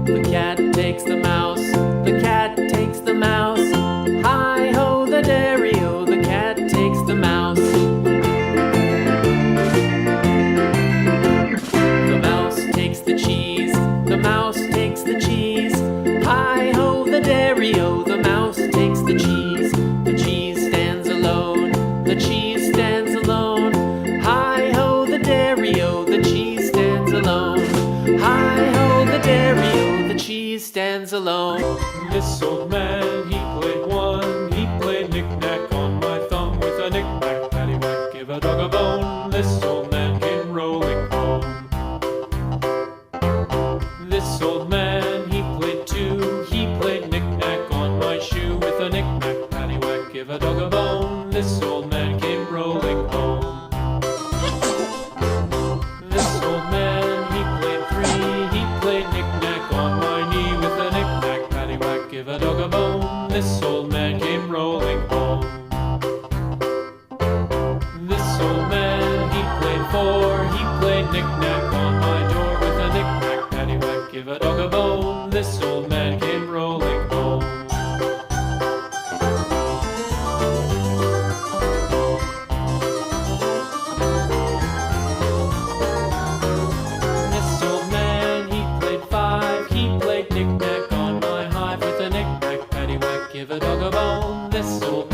The cat takes the mouse. The cat takes the mouse. Hi-ho, the dairy-o, the cat takes the mouse. The mouse takes the cheese. The mouse takes the cheese. Hi-ho, the dairy-o, the mouse takes the cheese. The cheese stands alone. The cheese stands alone. Hi-ho, the dairy-o, the cheese stands alone. Hi-ho, the dairy-o, the cheese stands alone. This old man, he played one. He played knick-knack on my thumb with a knick-knack, paddywhack, give a dog a bone. This old man came rolling home. This old man, he played two. He played knick-knack on my shoe with a knick-knack, paddywhack, give a dog a bone. This old man came rolling home. This old man, he played three. He played knick-knack on my knee with a knick-knack, paddywhack, give a dog a bone. This old man came rolling home. This old man, he played four. He played knick-knack on my door with a knick-knack, paddywhack, give a dog a bone. This old man came rolling home. This old man, he played five. He played knick-knack on my hive with a knick-knack, paddywhack, give a dog a bone. This old